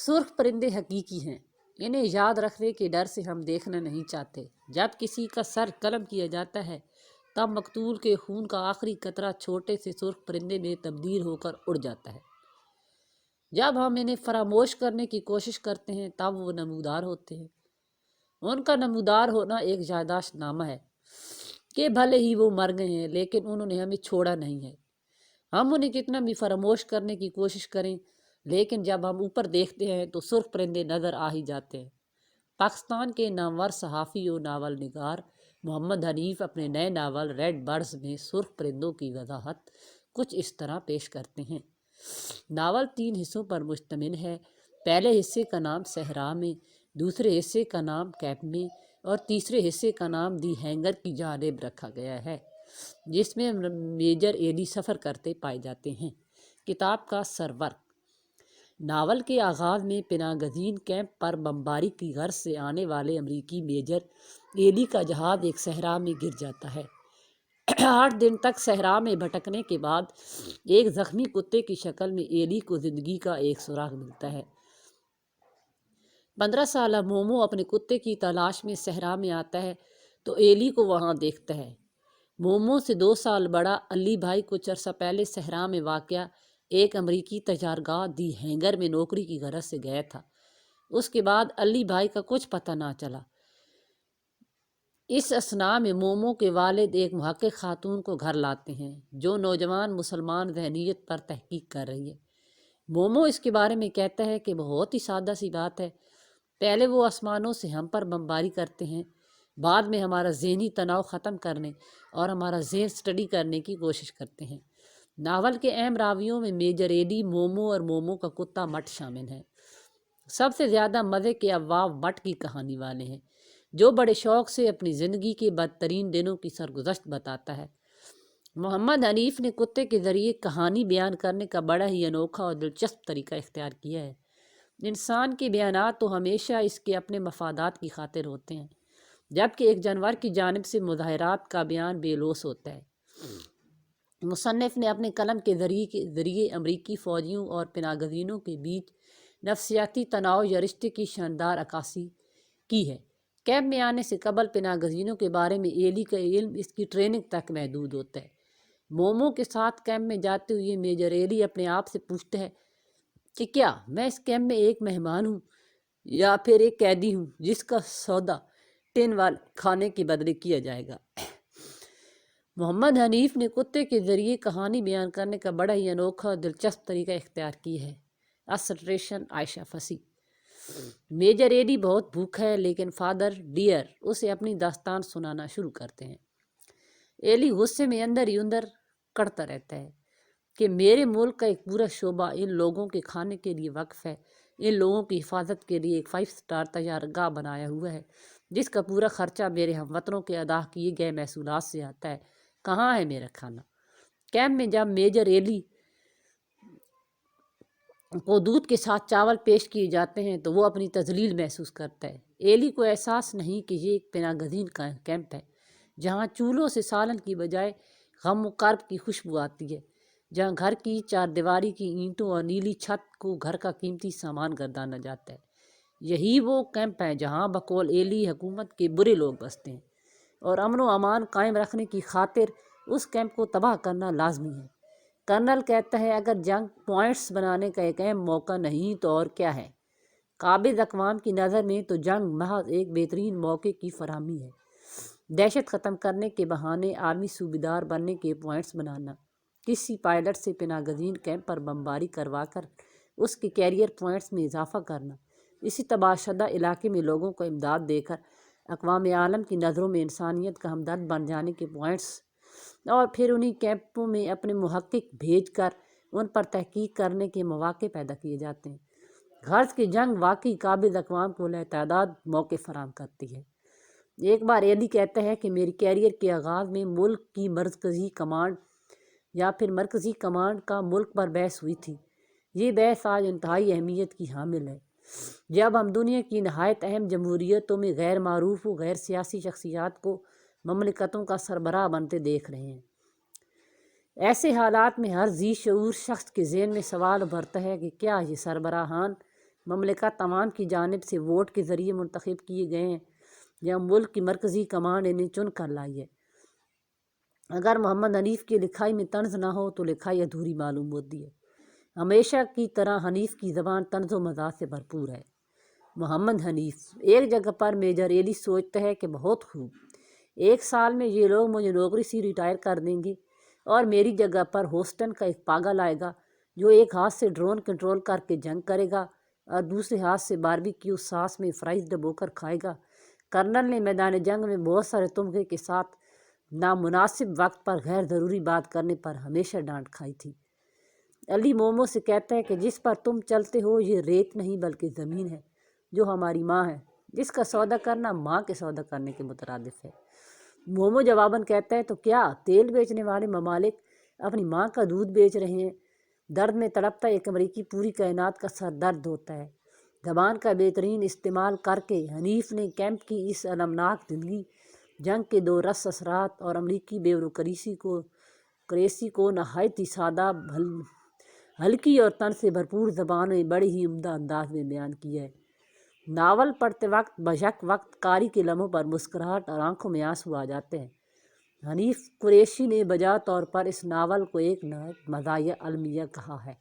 سرخ پرندے حقیقی ہیں، انہیں یاد رکھنے کے ڈر سے ہم دیکھنا نہیں چاہتے۔ جب کسی کا سر قلم کیا جاتا ہے تب مقتول کے خون کا آخری قطرہ چھوٹے سے سرخ پرندے میں تبدیل ہو کر اڑ جاتا ہے۔ جب ہم انہیں فراموش کرنے کی کوشش کرتے ہیں تب وہ نمودار ہوتے ہیں۔ ان کا نمودار ہونا ایک یادداشت نامہ ہے کہ بھلے ہی وہ مر گئے ہیں لیکن انہوں نے ہمیں چھوڑا نہیں ہے۔ ہم انہیں کتنا بھی فراموش کرنے کی کوشش کریں لیکن جب ہم اوپر دیکھتے ہیں تو سرخ پرندے نظر آ ہی جاتے ہیں۔ پاکستان کے نامور صحافی و ناول نگار محمد حنیف اپنے نئے ناول ریڈ برڈز میں سرخ پرندوں کی وضاحت کچھ اس طرح پیش کرتے ہیں۔ ناول 3 حصوں پر مشتمل ہے۔ پہلے حصے کا نام صحرا میں، دوسرے حصے کا نام کیمپ میں اور تیسرے حصے کا نام دی ہینگر کی جانب رکھا گیا ہے، جس میں میجر ایلی سفر کرتے پائے جاتے ہیں۔ کتاب کا سرورق ناول کے آغاز میں پناہ گزین کیمپ پر بمباری کی غرض سے آنے والے امریکی میجر ایلی کا جہاز ایک صحرا میں گر جاتا ہے۔ 8 دن تک صحرا میں بھٹکنے کے بعد ایک زخمی کتے کی شکل میں ایلی کو زندگی کا ایک سراغ ملتا ہے۔ 15 سالہ مومو اپنے کتے کی تلاش میں صحرا میں آتا ہے تو ایلی کو وہاں دیکھتا ہے۔ مومو سے 2 سال بڑا علی بھائی کچھ عرصہ پہلے صحرا میں واقع ایک امریکی تجارگاہ دی ہینگر میں نوکری کی غرض سے گیا تھا۔ اس کے بعد علی بھائی کا کچھ پتہ نہ چلا۔ اس اثناء میں مومو کے والد ایک محقق خاتون کو گھر لاتے ہیں جو نوجوان مسلمان ذہنیت پر تحقیق کر رہی ہے۔ مومو اس کے بارے میں کہتا ہے کہ بہت ہی سادہ سی بات ہے، پہلے وہ آسمانوں سے ہم پر بمباری کرتے ہیں، بعد میں ہمارا ذہنی تناؤ ختم کرنے اور ہمارا ذہن اسٹڈی کرنے کی کوشش کرتے ہیں۔ ناول کے اہم راویوں میں میجر ایلی، مومو اور مومو کا کتا مٹ شامل ہیں۔ سب سے زیادہ مزے کے عواف مٹ کی کہانی والے ہیں جو بڑے شوق سے اپنی زندگی کے بدترین دنوں کی سرگزشت بتاتا ہے۔ محمد حنیف نے کتے کے ذریعے کہانی بیان کرنے کا بڑا ہی انوکھا اور دلچسپ طریقہ اختیار کیا ہے۔ انسان کے بیانات تو ہمیشہ اس کے اپنے مفادات کی خاطر ہوتے ہیں، جبکہ ایک جانور کی جانب سے مظاہرات کا بیان بے لوث ہوتا ہے۔ مصنف نے اپنے قلم کے ذریعے امریکی فوجیوں اور پناہ گزینوں کے بیچ نفسیاتی تناؤ یا رشتے کی شاندار عکاسی کی ہے۔ کیمپ میں آنے سے قبل پناہ گزینوں کے بارے میں ایلی کا علم اس کی ٹریننگ تک محدود ہوتا ہے۔ مومو کے ساتھ کیمپ میں جاتے ہوئے میجر ایلی اپنے آپ سے پوچھتا ہے کہ کیا میں اس کیمپ میں ایک مہمان ہوں یا پھر ایک قیدی ہوں جس کا سودا ٹن والے کھانے کے بدلے کیا جائے گا۔ محمد حنیف نے کتے کے ذریعے کہانی بیان کرنے کا بڑا ہی انوکھا اور دلچسپ طریقہ اختیار کیا ہے۔ اسٹریشن عائشہ فصیح میجر ایلی بہت بھوکا ہے لیکن فادر ڈیئر اسے اپنی داستان سنانا شروع کرتے ہیں۔ ایلی غصے میں اندر ہی اندر کڑتا رہتا ہے کہ میرے ملک کا ایک پورا شعبہ ان لوگوں کے کھانے کے لیے وقف ہے، ان لوگوں کی حفاظت کے لیے ایک 5 اسٹار تجارگاہ بنایا ہوا ہے جس کا پورا خرچہ میرے ہم وطنوں کے ادا کیے گئے محصولات سے آتا ہے۔ کہاں ہے میرا کھانا؟ کیمپ میں جب میجر ایلی کو دودھ کے ساتھ چاول پیش کیے جاتے ہیں تو وہ اپنی تذلیل محسوس کرتا ہے۔ ایلی کو احساس نہیں کہ یہ ایک پناہ گزین کا کیمپ ہے جہاں چولہوں سے سالن کی بجائے غم و کرب کی خوشبو آتی ہے، جہاں گھر کی 4 دیواری کی اینٹوں اور نیلی چھت کو گھر کا قیمتی سامان گردانا جاتا ہے۔ یہی وہ کیمپ ہے جہاں بقول ایلی حکومت کے برے لوگ بستے ہیں اور امن و امان قائم رکھنے کی خاطر اس کیمپ کو تباہ کرنا لازمی ہے۔ کرنل کہتا ہے اگر جنگ پوائنٹس بنانے کا ایک اہم موقع نہیں تو اور کیا ہے؟ قابض اقوام کی نظر میں تو جنگ محض ایک بہترین موقع کی فراہمی ہے۔ دہشت ختم کرنے کے بہانے عالمی صوبیدار بننے کے پوائنٹس بنانا، کسی پائلٹ سے پناہ گزین کیمپ پر بمباری کروا کر اس کے کیریئر پوائنٹس میں اضافہ کرنا، اسی تباہ شدہ علاقے میں لوگوں کو امداد دے کر اقوام عالم کی نظروں میں انسانیت کا ہمدرد بن جانے کے پوائنٹس، اور پھر انہی کیمپوں میں اپنے محقق بھیج کر ان پر تحقیق کرنے کے مواقع پیدا کیے جاتے ہیں۔ غرض کہ جنگ واقعی قابض اقوام کو لاتعداد موقع فراہم کرتی ہے۔ ایک بار ایلی کہتا ہے کہ میری کیریئر کے آغاز میں ملک کی مرکزی کمانڈ یا پھر مرکزی کمانڈ کا ملک پر بحث ہوئی تھی۔ یہ بحث آج انتہائی اہمیت کی حامل ہے جب ہم دنیا کی نہایت اہم جمہوریتوں میں غیر معروف و غیر سیاسی شخصیات کو مملکتوں کا سربراہ بنتے دیکھ رہے ہیں۔ ایسے حالات میں ہر ذی شعور شخص کے ذہن میں سوال ابھرتا ہے کہ کیا یہ سربراہان مملکت عوام کی جانب سے ووٹ کے ذریعے منتخب کیے گئے ہیں یا ملک کی مرکزی کمان انہیں چن کر لائی ہے۔ اگر محمد حنیف کی لکھائی میں طنز نہ ہو تو لکھائی ادھوری معلوم ہوتی ہے۔ ہمیشہ کی طرح حنیف کی زبان طنز و مزاح سے بھرپور ہے۔ محمد حنیف ایک جگہ پر میجر ایلی سوچتا ہے کہ بہت خوب، 1 سال میں یہ لوگ مجھے نوکری سے ریٹائر کر دیں گے اور میری جگہ پر ہوسٹن کا ایک پاگل آئے گا جو ایک ہاتھ سے ڈرون کنٹرول کر کے جنگ کرے گا اور دوسرے ہاتھ سے باربیکیو ساس میں فرائز ڈبو کر کھائے گا۔ کرنل نے میدان جنگ میں بہت سارے تمغے کے ساتھ نامناسب وقت پر غیر ضروری بات کرنے پر ہمیشہ ڈانٹ کھائی تھی۔ علی مومو سے کہتا ہے کہ جس پر تم چلتے ہو یہ ریت نہیں بلکہ زمین ہے جو ہماری ماں ہے، جس کا سودا کرنا ماں کے سودا کرنے کے مترادف ہے۔ مومو جواباً کہتا ہے تو کیا تیل بیچنے والے ممالک اپنی ماں کا دودھ بیچ رہے ہیں؟ درد میں تڑپتا ایک امریکی پوری کائنات کا سر درد ہوتا ہے۔ زبان کا بہترین استعمال کر کے حنیف نے کیمپ کی اس المناک زندگی، جنگ کے 2 رس اثرات اور امریکی بیوروکریسی کو نہایت ہی سادہ، ہلکی اور طنز سے بھرپور زبان میں بڑے ہی عمدہ انداز میں بیان کیا ہے۔ ناول پڑھتے وقت بیشک وقت قاری کے لمحوں پر مسکراہٹ اور آنکھوں میں آنسو آ جاتے ہیں۔ حنیف قریشی نے بجا طور پر اس ناول کو ایک نہایت مزاحیہ المیہ کہا ہے۔